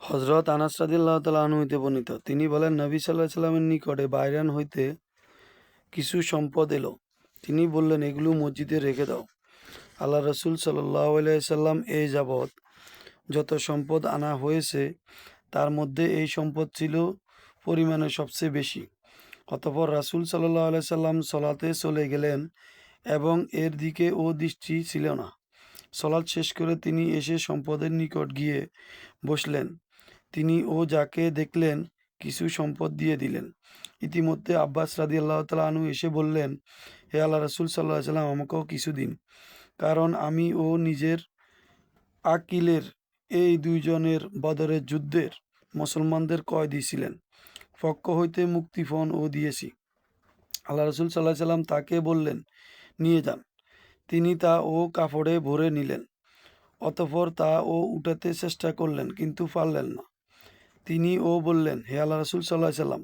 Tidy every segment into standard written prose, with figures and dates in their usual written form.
হযরত আনাস রাদিয়াল্লাহু তাআলা আনহু হইতে বর্ণিত, তিনি বলেন, নবী সাল্লাল্লাহু আলাইহি সাল্লামের নিকটে বাইরান হইতে কিছু সম্পদ এলো। তিনি বললেন, এগুলো মসজিদে রেখে দাও। আল্লাহ রসুল সাল্লাল্লাহু আলাইহি সাল্লাম এই যাবৎ যত সম্পদ আনা হয়েছে তার মধ্যে এই সম্পদ ছিল পরিমাণে সবচেয়ে বেশি। অতঃপর রাসূল সাল্লাল্লাহু আলাইহি সাল্লাম সলাতে চলে গেলেন এবং এর দিকে ও দৃষ্টি ছিল না। সলাৎ শেষ করে তিনি এসে সম্পদের নিকট গিয়ে বসলেন। তিনি ও যাকে দেখলেন কিছু সম্পদ দিয়ে দিলেন। ইতিমধ্যে আব্বাস রাদিয়াল্লাহু তাআলা আনহু এসে বললেন, হে আল্লাহ রাসূল সাল্লাল্লাহু আলাইহি সাল্লাম, আমাকেও কিছু দিন, কারণ আমি ও নিজের আকিলের এই দুইজনের বদরের যুদ্ধের মুসলমানদের কয়েদি ছিলেন, পক্ষ হইতে মুক্তিপণ ও দিয়েছি। আল্লাহ রসুল সাল্লাল্লাহু আলাইহি সাল্লাম তাকে বললেন, নিয়ে যান। তিনি তা ও কাপড়ে ভরে নিলেন। অতঃপর তা ও উঠাতে চেষ্টা করলেন, কিন্তু পারলেন না। তিনি ও বললেন, হে আল্লাহ রসুল সাল্লাল্লাহু আলাইহি সাল্লাম,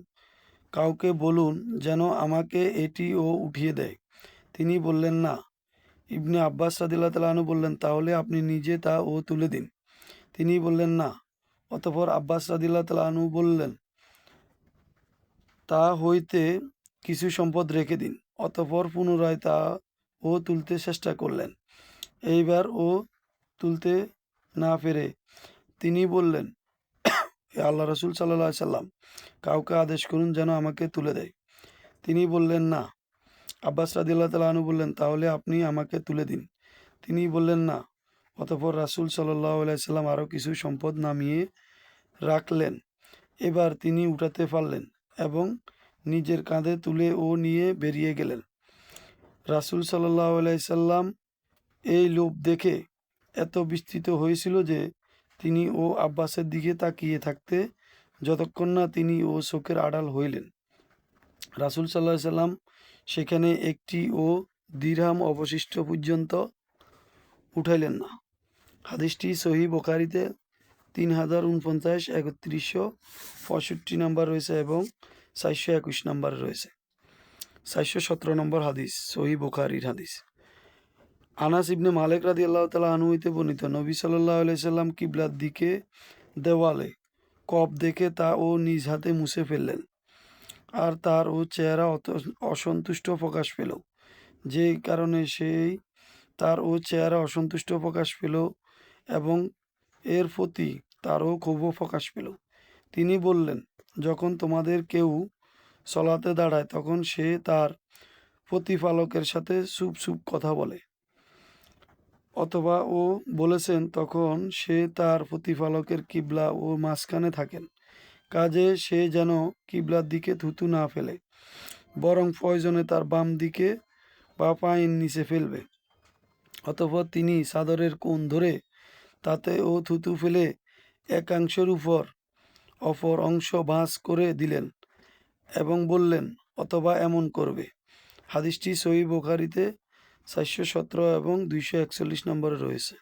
কাউকে বলুন যেন আমাকে এটি ও উঠিয়ে দেয়। তিনি বললেন, না। ইবনে আব্বাস রাদিয়াল্লাহু তাআলা আনহু বললেন, তাহলে আপনি নিজে তা ও তুলে দিন। তিনি বললেন, না। অতঃপর আব্বাস রাদিয়াল্লাহু তাআলা আনহু বললেন, তা হইতে কিছু সম্পদ রেখে দিন। অতঃপর পুনরায় তা ও তুলতে চেষ্টা করলেন। এইবার ও তুলতে না পেরে তিনি বললেন, হে আল্লাহ রসুল সাল্লাল্লাহু আলাইহি সাল্লাম, কাউকে আদেশ করুন যেন আমাকে তুলে দেয়। তিনি বললেন, না। আব্বাস রাদিয়াল্লাহু তাআলা আনহু বললেন, তাহলে আপনি আমাকে তুলে দিন। তিনি বললেন, না। অতঃপর রাসূল সাল্লাল্লাহু আলাইহি সাল্লাম আরও কিছু সম্পদ নামিয়ে রাখলেন। এবার তিনি উঠাতে পারলেন এবং নিজের কাঁধে তুলে ও নিয়ে বেরিয়ে গেলেন। রাসূল সাল্লাল্লাহু আলাইহি সাল্লাম এই লোভ দেখে এত বিস্মিত হয়েছিল যে তিনি ও আব্বাসের দিকে তাকিয়ে থাকতে যতক্ষণ না তিনি ও চোখের আড়াল হইলেন। রাসূল সাল্লাল্লাহু আলাইহি সাল্লাম সেখানে একটি ও দিরহাম অবশিষ্ট পর্যন্ত উঠাইলেন না। হাদিসটি সহিহ বুখারীতে 3049, 3165 নম্বর রয়েছে এবং 421 নম্বরে রয়েছে। 417 নম্বর হাদিস, সহিহ বুখারীর হাদিস। আনাস ইবনে মালিক রাদিয়াল্লাহু তাআলা আনহু হইতে বর্ণিত, নবী সাল্লাল্লাহু আলাইহি সাল্লাম কিবলার দিকে দেওয়ালে কব দেখে তা ও নিজ হাতে মুছে ফেললেন। আর তার ও চেহারা অসন্তুষ্ট প্রকাশ পেল। যে কারণে তার ও চেহারা অসন্তুষ্ট প্রকাশ পেল এবং এর প্রতি তারও ক্ষোভও প্রকাশ পেল। তিনি বললেন, যখন তোমাদের কেউ সলাতে দাঁড়ায় তখন সে তার প্রতিপালকের সাথে চুপ চুপ কথা বলে, অথবা ও বলেছেন তখন সে তার প্রতিপালকের কিবলা ও মাঝখানে থাকেন। কাজে সে যেন কিবলার দিকে থুতু না ফেলে, বরং প্রয়োজনে তার বাম দিকে বা পায়ের নিচে ফেলবে। অতঃপর তিনি চাদরের কোণ ধরে তাতে ও থুতু ফেলে একাংশের উপর অপর অংশ ভাঁজ করে দিলেন এবং বললেন, অথবা এমন করবে। হাদিসটি সহিহ বুখারীতে 417 এবং 241 নম্বরে রয়েছে।